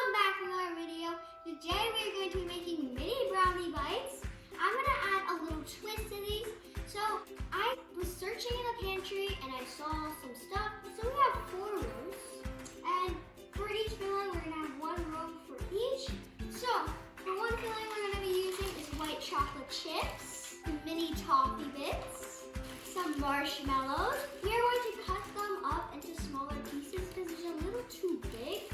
Welcome back to another video. Today we're going to be making mini brownie bites. I'm going to add a little twist to these. So I was searching in the pantry and I saw some stuff. So we have 4 rows. And for each filling we're going to have 1 row for each. So for one filling we're going to be using is white chocolate chips, mini toffee bits, some marshmallows. We are going to cut them up into smaller pieces because it's a little too big.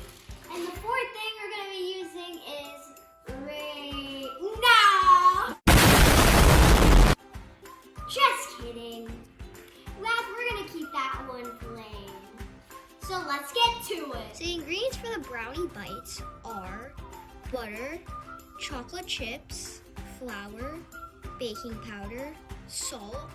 And the 4th thing we're going to be using is no! Just kidding. We're going to keep that one plain. So let's get to it. So the ingredients for the brownie bites are butter, chocolate chips, flour, baking powder, salt,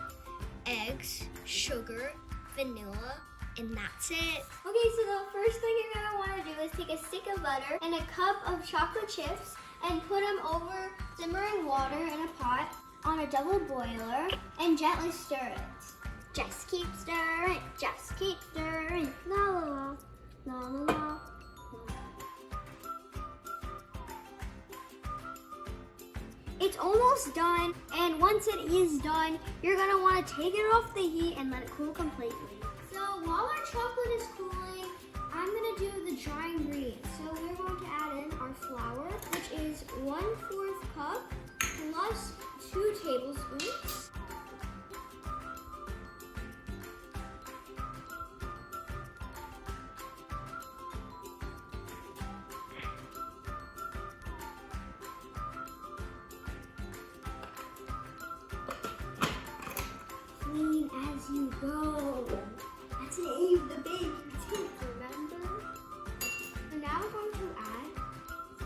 eggs, sugar, vanilla, and that's it. Okay, so the first thing you're gonna wanna do is take a stick of butter and a cup of chocolate chips and put them over simmering water in a pot on a double boiler and gently stir it. Just keep stirring, just keep stirring. La la la, la la la. It's almost done, and once it is done, you're gonna wanna take it off the heat and let it cool completely. So while our chocolate is cooling, I'm gonna do the dry ingredients. So we're going to add in our flour, which is 1/4 cup plus 2 tablespoons. Clean as you go. That's the name of the baking tip, remember? So now we're going to add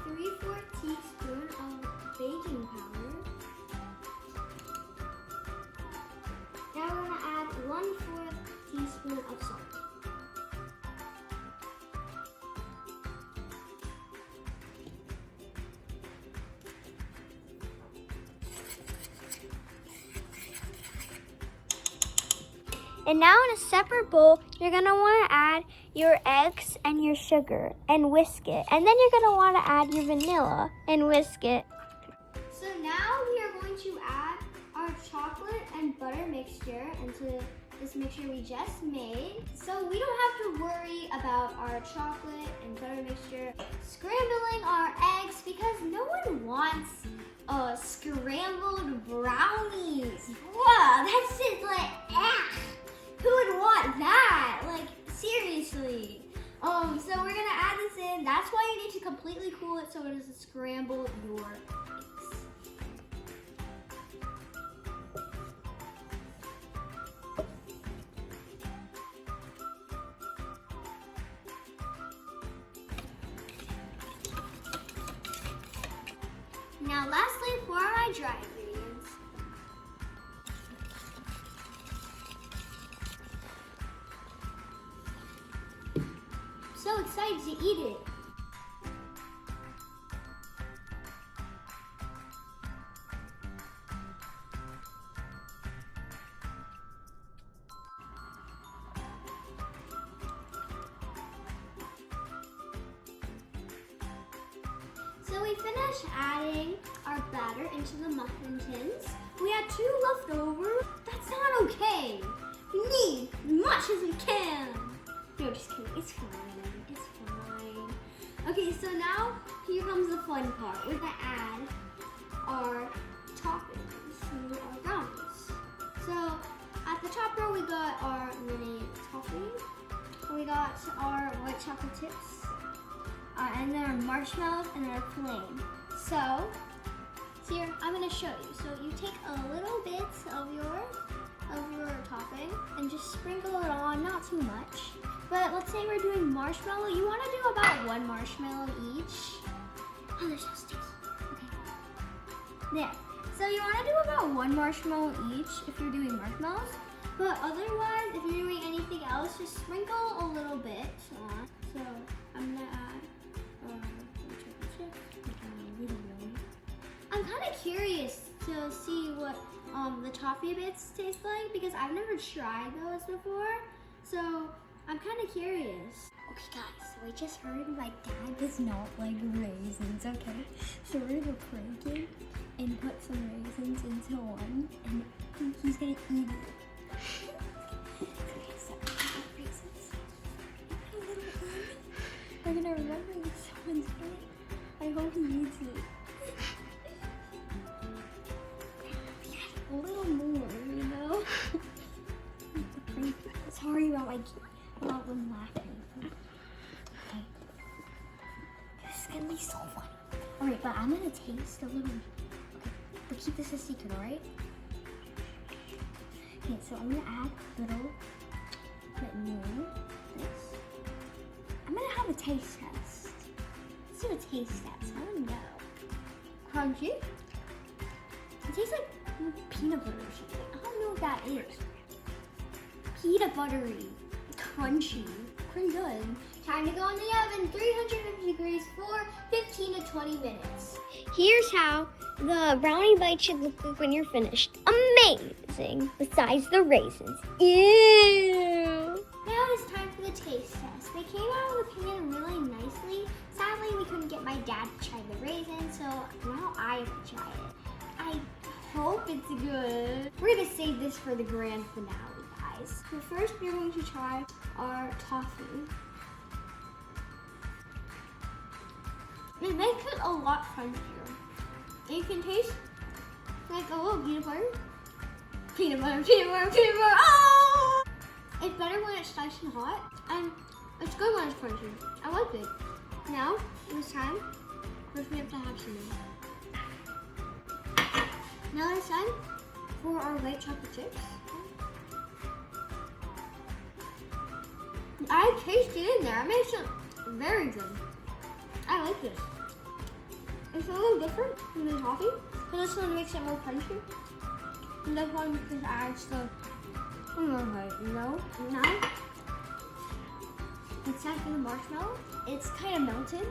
3/4 teaspoon of baking powder. Now we're going to add 1/4 teaspoon of salt. And now in a separate bowl, you're gonna wanna add your eggs and your sugar and whisk it. And then you're gonna wanna add your vanilla and whisk it. So now we are going to add our chocolate and butter mixture into this mixture we just made. So we don't have to worry about our chocolate and butter mixture scrambling our eggs because no one wants scrambled brownies. Wow, that's just like, who would want that? Like, seriously. So we're gonna add this in. That's why you need to completely cool it so it doesn't scramble your eggs. Now lastly, for my dry ingredients. So excited to eat it. So we finished adding our batter into the muffin tins. We had 2 left over. That's not okay. We need as much as we can. No, just kidding. It's fine. It's fine. Okay, so now here comes the fun part. We're gonna add our toppings to our brownies. So at the top row, we got our mini toffee. We got our white chocolate chips, and then our marshmallows, and then our plain. So here, I'm gonna show you. So you take a little bit of your topping and just sprinkle it on, not too much. But let's say we're doing marshmallow. You want to do about 1 marshmallow each. Oh, they're so sticky. Okay. There. So you want to do about 1 marshmallow each if you're doing marshmallows. But otherwise, if you're doing anything else, just sprinkle a little bit on. So I'm going to add chocolate chips. I'm kind of curious to see what the toffee bits taste like because I've never tried those before. So I'm kind of curious. Okay guys, so I just heard my dad does not like raisins, okay? So we're gonna prank him and put some raisins into one and he's gonna eat it. Okay, so raisins. We're gonna remember that someone's in it. I hope he eats it. A little more, you know? Sorry about them laughing. Okay. This is gonna be so funny. Alright, but I'm gonna taste a little. Okay, but keep this a secret, alright? Okay, so I'm gonna add a little bit more. This. I'm gonna have a taste test. Let's do a taste test. I don't know. Crunchy. It tastes like peanut butter or something. I don't know what that is. Peanut buttery, crunchy, pretty good. Time to go in the oven, 350 degrees for 15 to 20 minutes. Here's how the brownie bite should look like when you're finished. Amazing, besides the raisins. Ew. Now it's time for the taste test. They came out of the pan really nicely. Sadly, we couldn't get my dad to try the raisins, so now I have to try it. I hope it's good. We're gonna save this for the grand finale. So first we're going to try our toffee. It makes it a lot crunchier. You can taste like a little peanut butter. Peanut butter, peanut butter, peanut butter. Oh! It's better when it's nice and hot, and it's good when it's crunchy. I like it. Now, it's time. First we have to have some milk. Now it's time for our white chocolate chips. I taste it in there. It makes it very good. I like this. It's a little different from the toffee. So this one makes it more crunchy. And this one just adds the, you know? Now, it's time for the marshmallow. It's kind of melted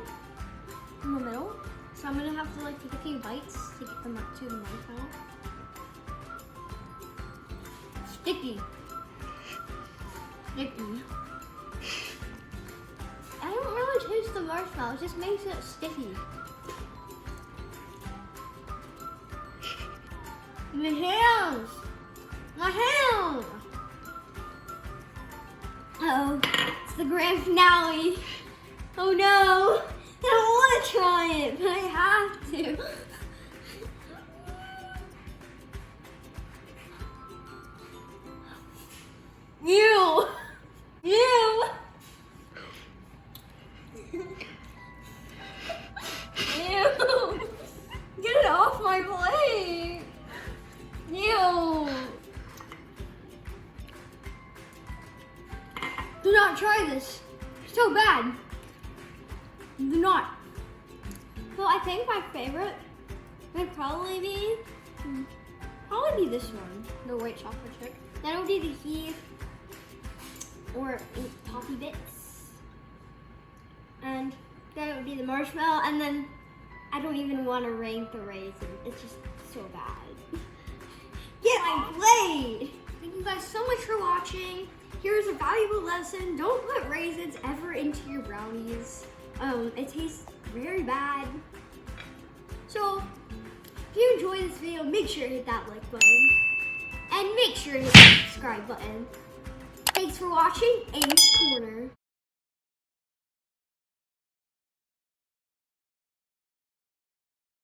in the middle. So I'm gonna have to like take a few bites to get them up to the marshmallow. Sticky. Sticky. I don't really taste the marshmallow, it just makes it sticky. My hands! My hands! Uh-oh, it's the grand finale. Oh no, I don't want to try it, but I have to. Ew! Ew! Ew! Get it off my plate! Ew! Do not try this. It's so bad. Do not. Well, I think my favorite would probably be this one, the white chocolate chip. Then would be the heat or toffee bits. And then it would be the marshmallow, and then I don't even want to rank the raisins. It's just so bad. Get my plate! Thank you guys so much for watching. Here's a valuable lesson. Don't put raisins ever into your brownies. It tastes very bad. So, if you enjoyed this video, make sure to hit that like button. And make sure to hit the subscribe button. Thanks for watching Amy's Corner.